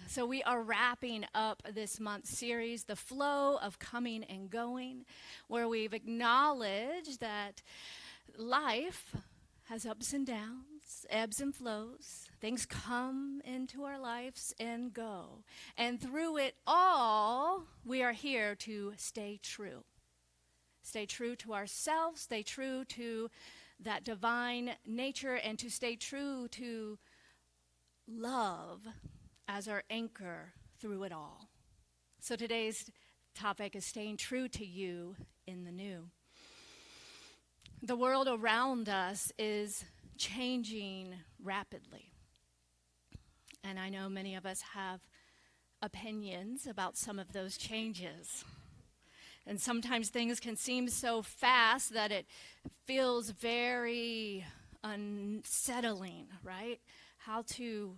So we are wrapping up this month's series, The Flow of Coming and Going, where we've acknowledged that life has ups and downs, ebbs and flows. Things come into our lives and go. And through it all, we are here to stay true. Stay true to ourselves, stay true to that divine nature, and to stay true to love as our anchor through it all. So today's topic is staying true to you in the new. The world around us is changing rapidly. And I know many of us have opinions about some of those changes. And sometimes things can seem so fast that it feels very unsettling, right? How to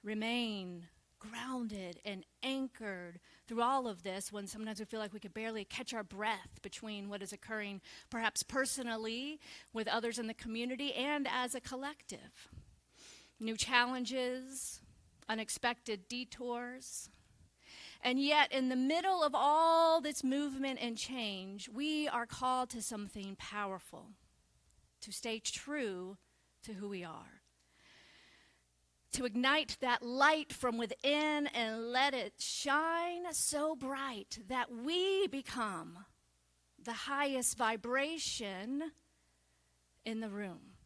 remain grounded and anchored through all of this when sometimes we feel like we could barely catch our breath between what is occurring perhaps personally with others in the community and as a collective. New challenges, unexpected detours. And yet, in the middle of all this movement and change, we are called to something powerful, to stay true to who we are, to ignite that light from within and let it shine so bright that we become the highest vibration in the room.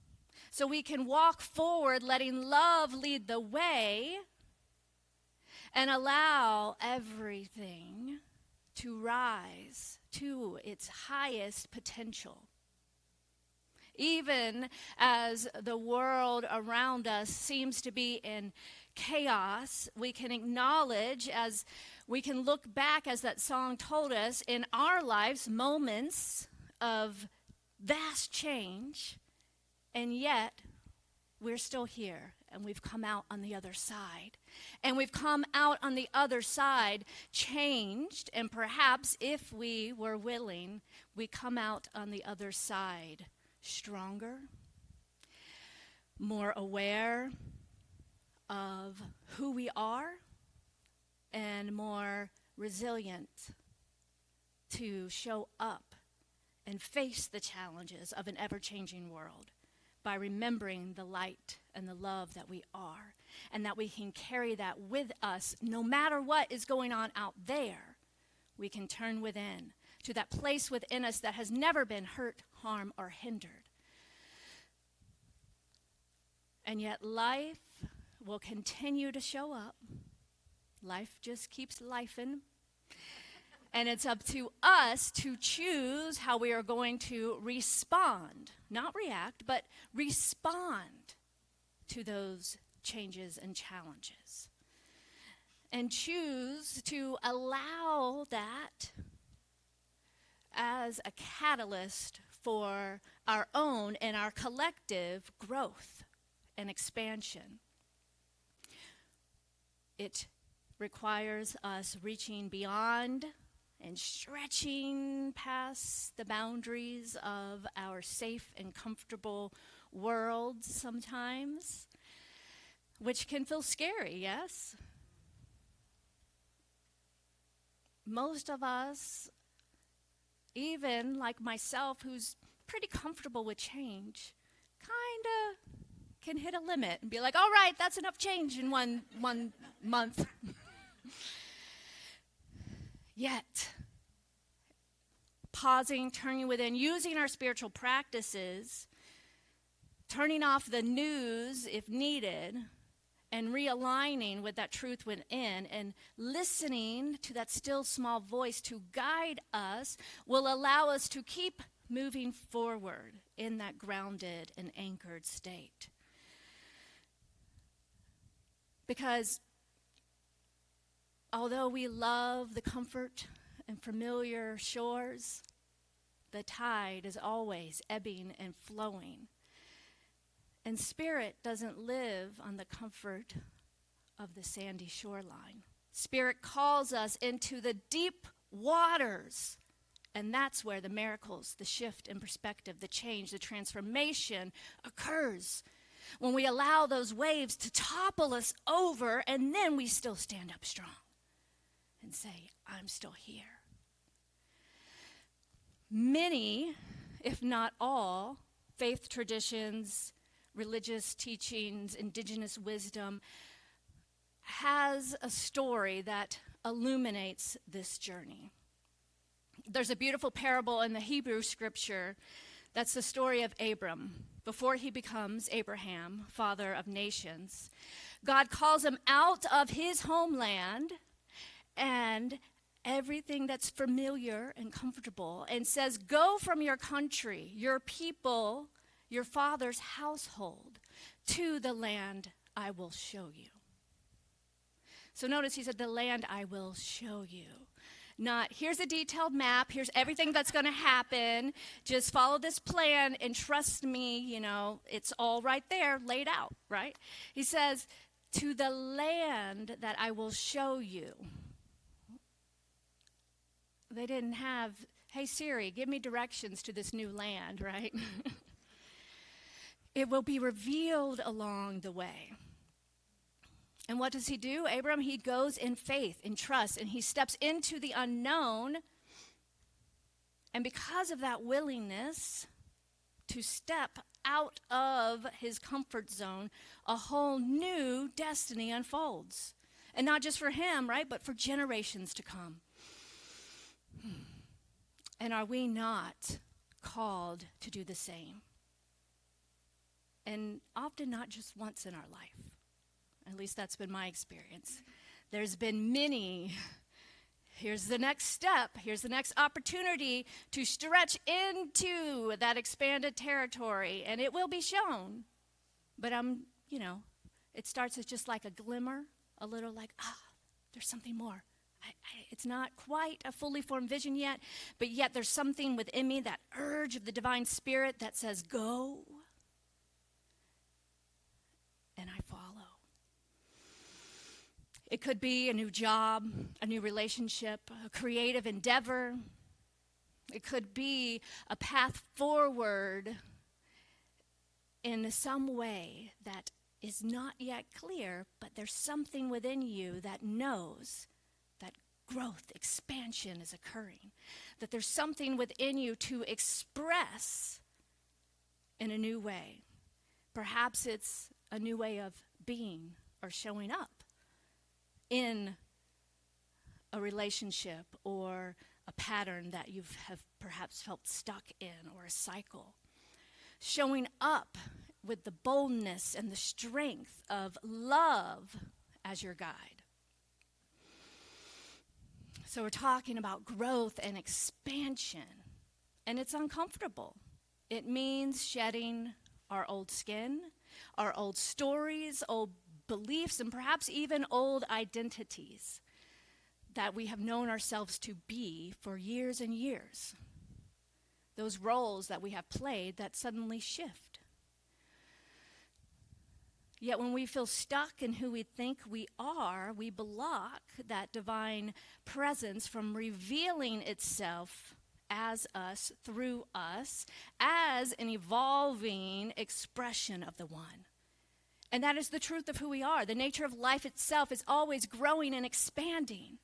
So we can walk forward, letting love lead the way, and allow everything to rise to its highest potential. Even as the world around us seems to be in chaos, we can acknowledge, as we can look back, as that song told us, in our lives, moments of vast change, and yet we're still here. And we've come out on the other side. And we've come out on the other side changed. And perhaps if we were willing, we come out on the other side stronger, more aware of who we are, and more resilient to show up and face the challenges of an ever-changing world, by remembering the light and the love that we are, and that we can carry that with us no matter what is going on out there. We can turn within to that place within us that has never been hurt, harmed, or hindered. And yet life will continue to show up. Life just keeps lifing. And it's up to us to choose how we are going to respond, not react, but respond to those changes and challenges. And choose to allow that as a catalyst for our own and our collective growth and expansion. It requires us reaching beyond and stretching past the boundaries of our safe and comfortable world sometimes, which can feel scary, yes? Most of us, even like myself, who's pretty comfortable with change, kind of can hit a limit and be like, all right, that's enough change in one month. Yet, pausing, turning within, using our spiritual practices, turning off the news if needed, and realigning with that truth within, and listening to that still small voice to guide us, will allow us to keep moving forward in that grounded and anchored state. Because although we love the comfort and familiar shores, the tide is always ebbing and flowing. And spirit doesn't live on the comfort of the sandy shoreline. Spirit calls us into the deep waters. And that's where the miracles, the shift in perspective, the change, the transformation occurs. when we allow those waves to topple us over, and then we still stand up strong and say, I'm still here. Many, if not all, faith traditions, religious teachings, indigenous wisdom has a story that illuminates this journey. There's a beautiful parable in the Hebrew scripture that's the story of Abram. Before he becomes Abraham, father of nations, God calls him out of his homeland and everything that's familiar and comfortable and says, go from your country, your people, your father's household to the land I will show you. So notice he said, the land I will show you. Not, here's a detailed map, here's everything that's going to happen, just follow this plan and trust me, it's all right there, laid out, right? He says, to the land that I will show you. They didn't have, hey Siri, give me directions to this new land, right? It will be revealed along the way. And what does he do? Abram, he goes in faith, in trust, and he steps into the unknown. And because of that willingness to step out of his comfort zone, a whole new destiny unfolds. And not just for him, right, but for generations to come. And are we not called to do the same? And often not just once in our life. At least that's been my experience. There's been many. Here's the next step. Here's the next opportunity to stretch into that expanded territory, and it will be shown. But it starts as just like a glimmer, a little like, there's something more. It's not quite a fully formed vision yet, but yet there's something within me, that urge of the divine spirit that says, go. And I follow. It could be a new job, a new relationship, a creative endeavor. It could be a path forward in some way that is not yet clear, but there's something within you that knows that growth, expansion is occurring, that there's something within you to express in a new way. Perhaps it's a new way of being or showing up in a relationship or a pattern that you have perhaps felt stuck in, or a cycle. Showing up with the boldness and the strength of love as your guide. So we're talking about growth and expansion, and it's uncomfortable. It means shedding our old skin, our old stories, old beliefs, and perhaps even old identities that we have known ourselves to be for years and years. Those roles that we have played that suddenly shift. Yet when we feel stuck in who we think we are, we block that divine presence from revealing itself as us, through us, as an evolving expression of the one. And that is the truth of who we are. The nature of life itself is always growing and expanding.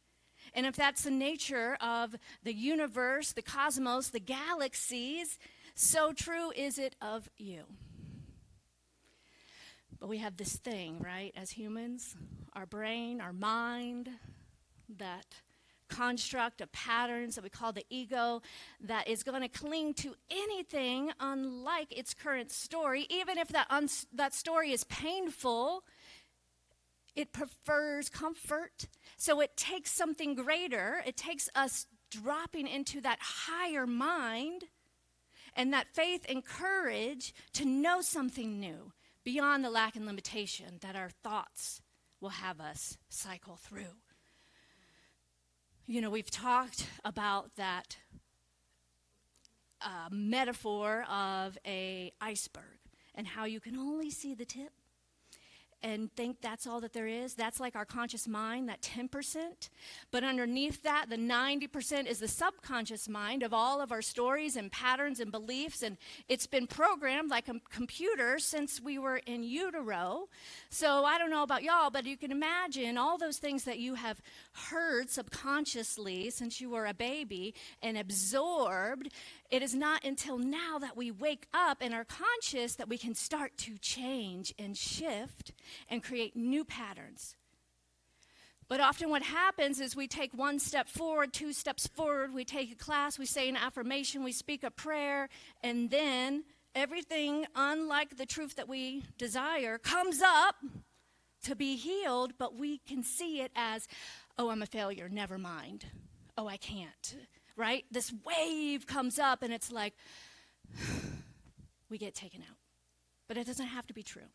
And if that's the nature of the universe, the cosmos, the galaxies, so true is it of you. But we have this thing, right, as humans, our brain, our mind, that construct of patterns that we call the ego, that is going to cling to anything unlike its current story. Even if that story is painful, it prefers comfort. So it takes something greater. It takes us dropping into that higher mind and that faith and courage to know something new beyond the lack and limitation that our thoughts will have us cycle through. We've talked about that metaphor of an iceberg and how you can only see the tip. and think that's all that there is. That's like our conscious mind, that 10%. But underneath that, the 90% is the subconscious mind of all of our stories and patterns and beliefs. And it's been programmed like a computer since we were in utero. So I don't know about y'all, but you can imagine all those things that you have heard subconsciously since you were a baby and absorbed. It is not until now that we wake up and are conscious that we can start to change and shift and create new patterns. But often what happens is we take one step forward, two steps forward, we take a class, we say an affirmation, we speak a prayer, and then everything, unlike the truth that we desire, comes up to be healed, but we can see it as, oh, I'm a failure, never mind. Oh, I can't, right? This wave comes up and it's like, we get taken out. But it doesn't have to be true.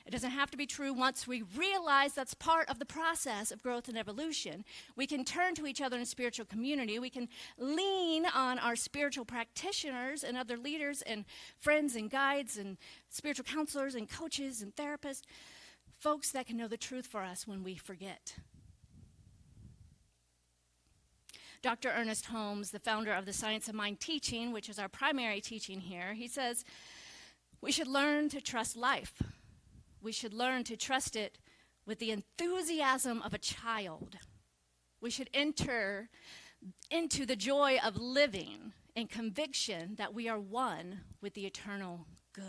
It doesn't have to be true once we realize that's part of the process of growth and evolution. We can turn to each other in spiritual community. We can lean on our spiritual practitioners and other leaders and friends and guides and spiritual counselors and coaches and therapists, folks that can know the truth for us when we forget. Dr. Ernest Holmes, the founder of the Science of Mind teaching, which is our primary teaching here, he says, we should learn to trust life. We should learn to trust it with the enthusiasm of a child. We should enter into the joy of living in conviction that we are one with the eternal good.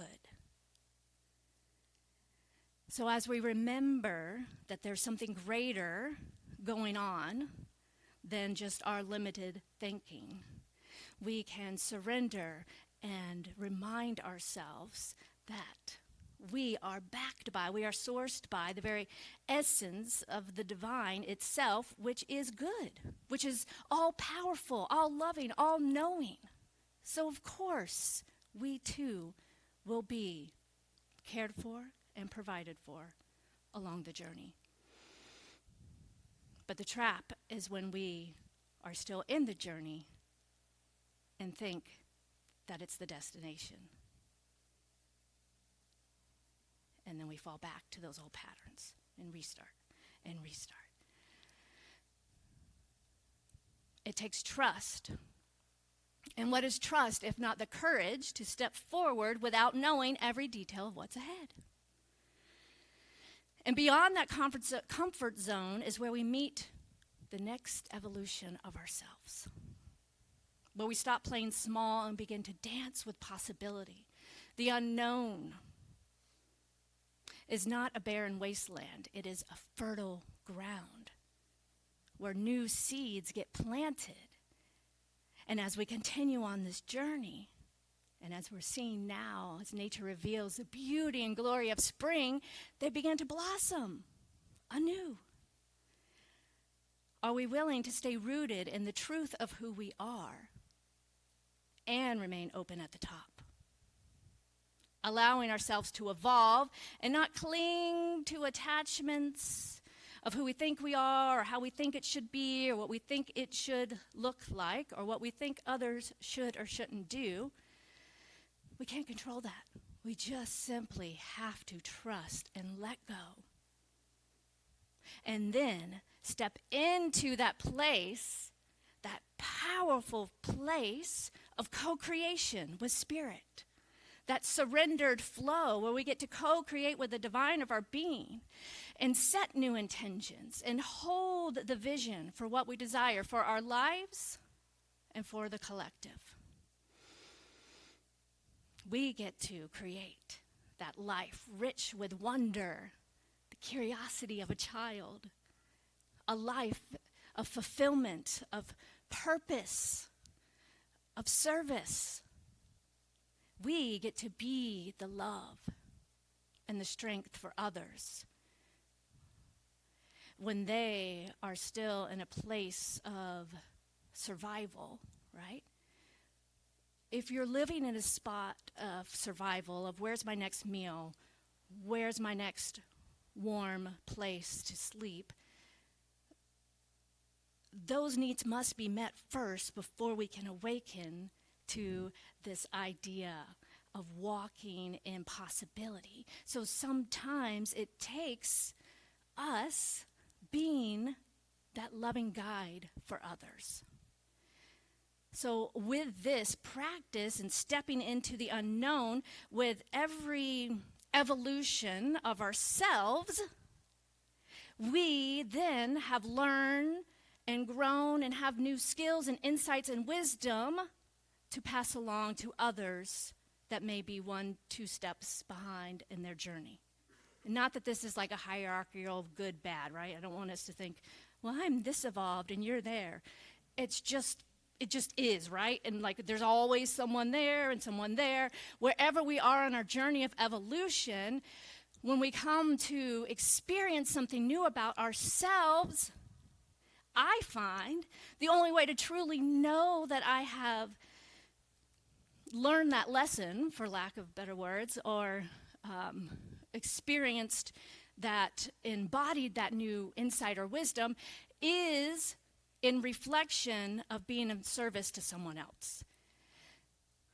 So as we remember that there's something greater going on than just our limited thinking, we can surrender and remind ourselves that we are backed by, we are sourced by the very essence of the divine itself, which is good, which is all powerful, all loving, all knowing. So of course, we too will be cared for and provided for along the journey. But the trap is when we are still in the journey and think that it's the destination. And then we fall back to those old patterns and restart and restart. It takes trust. And what is trust if not the courage to step forward without knowing every detail of what's ahead? And beyond that comfort zone is where we meet the next evolution of ourselves, where we stop playing small and begin to dance with possibility. The unknown is not a barren wasteland. It is a fertile ground where new seeds get planted. And as we continue on this journey, and as we're seeing now, as nature reveals the beauty and glory of spring, they begin to blossom anew. Are we willing to stay rooted in the truth of who we are and remain open at the top? Allowing ourselves to evolve and not cling to attachments of who we think we are or how we think it should be or what we think it should look like or what we think others should or shouldn't do. We can't control that. We just simply have to trust and let go. And then step into that place, that powerful place of co-creation with Spirit. That surrendered flow where we get to co-create with the divine of our being and set new intentions and hold the vision for what we desire for our lives and for the collective. We get to create that life rich with wonder, the curiosity of a child, a life of fulfillment, of purpose, of service. We get to be the love and the strength for others when they are still in a place of survival, right? If you're living in a spot of survival, of where's my next meal, where's my next warm place to sleep, those needs must be met first before we can awaken to this idea of walking in possibility. So sometimes it takes us being that loving guide for others. So with this practice and stepping into the unknown, with every evolution of ourselves, we then have learned and grown and have new skills and insights and wisdom to pass along to others that may be 1-2 steps behind in their journey. And not that this is like a hierarchical of good, bad, right? I don't want us to think, well, I'm this evolved and you're there. It just is, right? And like there's always someone there and someone there. Wherever we are on our journey of evolution, when we come to experience something new about ourselves, I find the only way to truly know that I have learned that lesson, for lack of better words, or experienced that, embodied that new insight or wisdom, is in reflection of being of service to someone else.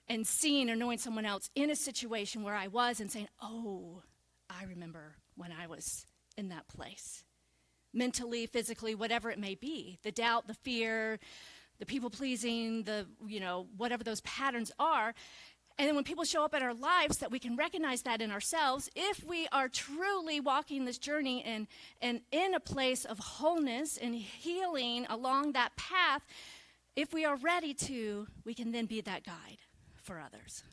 And seeing or knowing someone else in a situation where I was and saying, oh, I remember when I was in that place. Mentally, physically, whatever it may be. The doubt, the fear, the people-pleasing, whatever those patterns are. And then when people show up in our lives, that we can recognize that in ourselves, if we are truly walking this journey and in a place of wholeness and healing along that path, if we are ready to, we can then be that guide for others.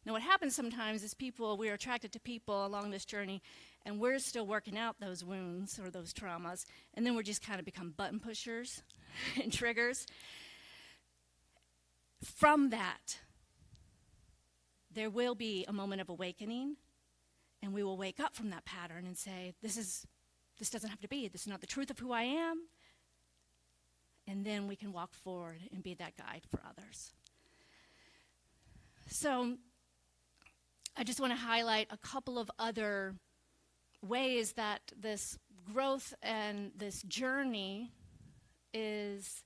Now, what happens sometimes is we're attracted to people along this journey, and we're still working out those wounds or those traumas, and then we're just kind of become button pushers and triggers. From that, there will be a moment of awakening, and we will wake up from that pattern and say, this doesn't have to be. This is not the truth of who I am. And then we can walk forward and be that guide for others. So I just want to highlight a couple of other ways that this growth and this journey is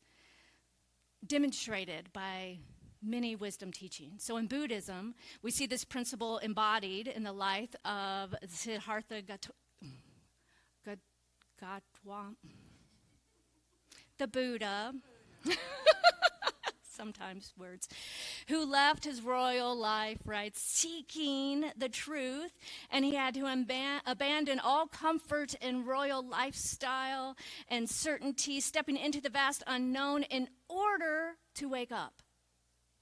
demonstrated by many wisdom teachings. So in Buddhism, we see this principle embodied in the life of Siddhartha Gautama, the Buddha, sometimes words, who left his royal life, right, seeking the truth, and he had to abandon all comfort and royal lifestyle and certainty, stepping into the vast unknown in order to wake up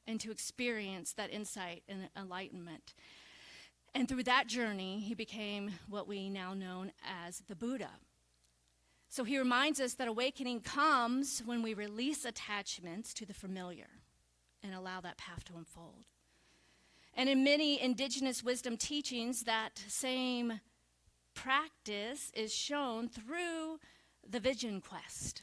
and to experience that insight and enlightenment. And through that journey, he became what we now know as the Buddha. So he reminds us that awakening comes when we release attachments to the familiar and allow that path to unfold. And in many indigenous wisdom teachings, that same practice is shown through the vision quest.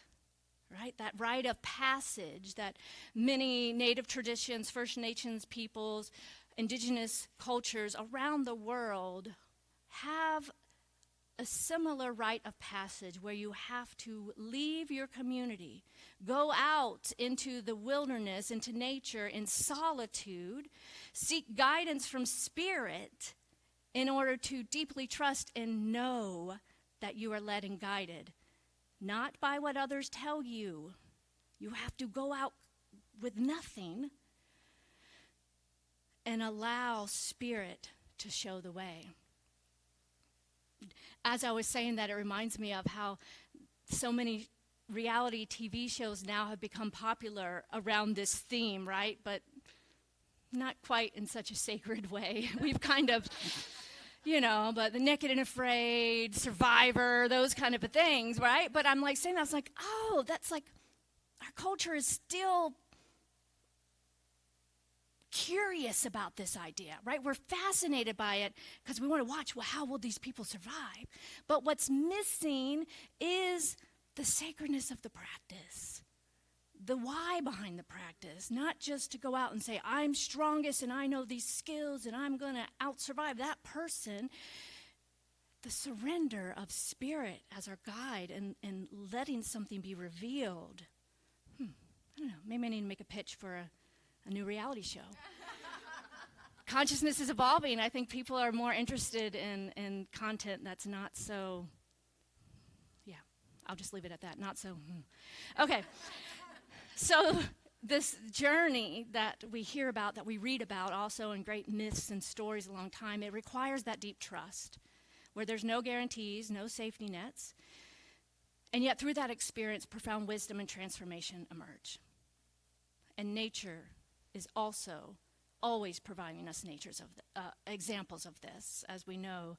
Right? That rite of passage that many native traditions, First Nations peoples, indigenous cultures around the world have a similar rite of passage where you have to leave your community, go out into the wilderness, into nature in solitude, seek guidance from spirit in order to deeply trust and know that you are led and guided. Not by what others tell you. You have to go out with nothing and allow spirit to show the way. As I was saying that, it reminds me of how so many reality TV shows now have become popular around this theme, right? But not quite in such a sacred way. We've kind of... but the Naked and Afraid, Survivor, those kind of things, right? But I'm like saying that, I was like, oh, that's like, our culture is still curious about this idea, right? We're fascinated by it because we want to watch, well, how will these people survive? But what's missing is the sacredness of the practice. The why behind the practice, not just to go out and say, I'm strongest and I know these skills and I'm going to out-survive that person. The surrender of spirit as our guide and letting something be revealed. I don't know, maybe I need to make a pitch for a new reality show. consciousness is evolving. I think people are more interested in content that's not so, yeah, I'll just leave it at that. Not so, Okay. So this journey that we hear about, that we read about also in great myths and stories a long time, it requires that deep trust where there's no guarantees, no safety nets. And yet through that experience, profound wisdom and transformation emerge. And nature is also always providing us examples of this. As we know,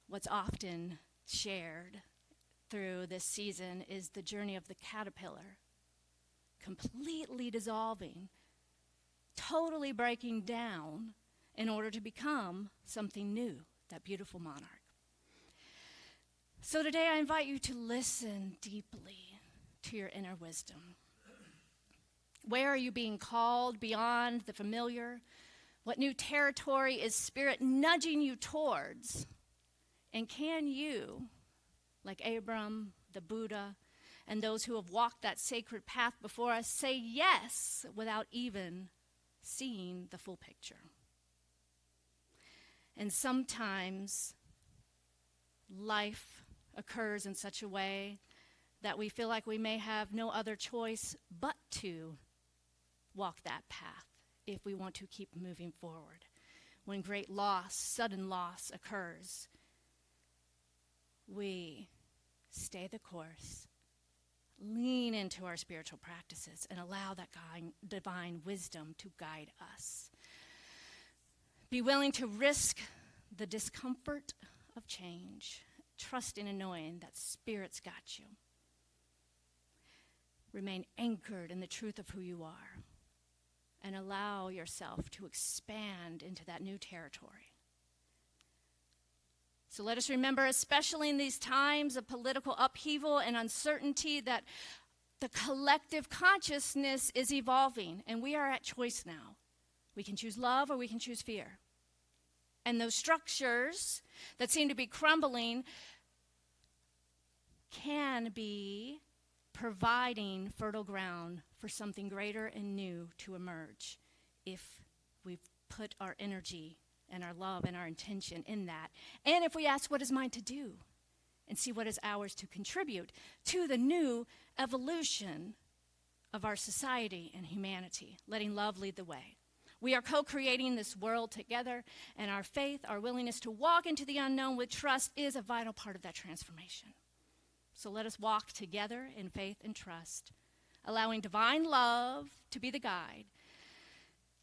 what's often shared through this season is the journey of the caterpillar, completely dissolving, totally breaking down in order to become something new, that beautiful monarch. So today I invite you to listen deeply to your inner wisdom. Where are you being called beyond the familiar? What new territory is Spirit nudging you towards? And can you, like Abram, the Buddha, and those who have walked that sacred path before us, say yes without even seeing the full picture? And sometimes life occurs in such a way that we feel like we may have no other choice but to walk that path if we want to keep moving forward. When great loss, sudden loss occurs, we stay the course, lean into our spiritual practices, and allow that divine wisdom to guide us. Be willing to risk the discomfort of change, trusting and knowing that Spirit's got you. Remain anchored in the truth of who you are, and allow yourself to expand into that new territory. So let us remember, especially in these times of political upheaval and uncertainty, that the collective consciousness is evolving, and we are at choice now. We can choose love or we can choose fear. And those structures that seem to be crumbling can be providing fertile ground for something greater and new to emerge if we put our energy and our love and our intention in that. And if we ask what is mine to do and see what is ours to contribute to the new evolution of our society and humanity, letting love lead the way. We are co-creating this world together, and our faith, our willingness to walk into the unknown with trust is a vital part of that transformation. So let us walk together in faith and trust, allowing divine love to be the guide,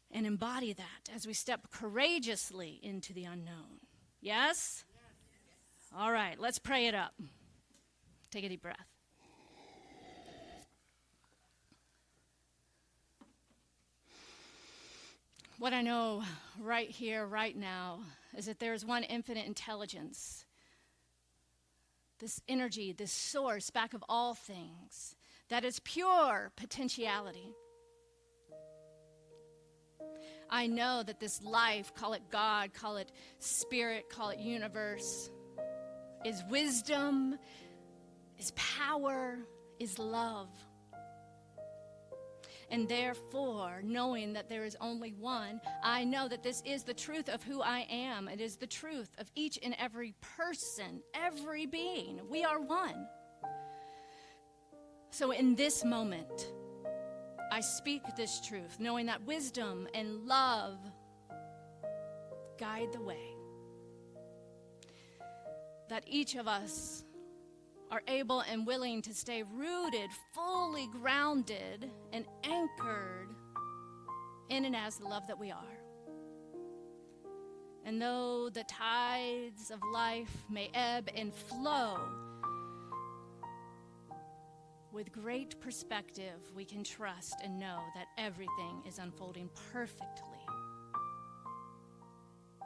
and embody that as we step courageously into the unknown. Yes? All right, let's pray it up. Take a deep breath. What I know right here, right now, is that there is one infinite intelligence, this energy, this source back of all things, that is pure potentiality. I know that this life, call it God, call it spirit, call it universe, is wisdom, is power, is love. And therefore, knowing that there is only one, I know that this is the truth of who I am. It is the truth of each and every person, every being. We are one. So in this moment, I speak this truth, knowing that wisdom and love guide the way. That each of us are able and willing to stay rooted, fully grounded, and anchored in and as the love that we are. And though the tides of life may ebb and flow, with great perspective, we can trust and know that everything is unfolding perfectly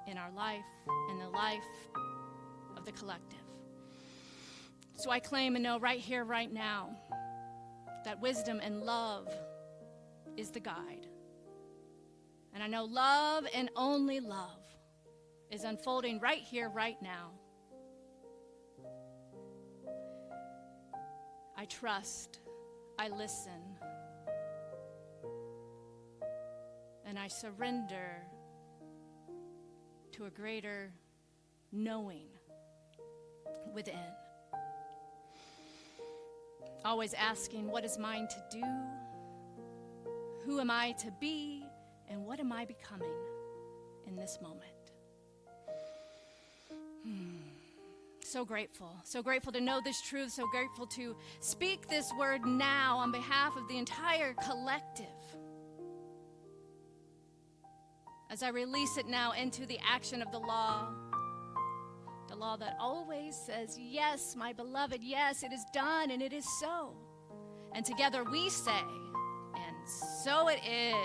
in our life and the life of the collective. So I claim and know right here, right now, that wisdom and love is the guide. And I know love and only love is unfolding right here, right now. I trust, I listen, and I surrender to a greater knowing within. Always asking, what is mine to do? Who am I to be? And what am I becoming in this moment? So grateful to know this truth, so grateful to speak this word now on behalf of the entire collective. As I release it now into the action of the law that always says, yes, my beloved, yes, it is done and it is so. And together we say, and so it is.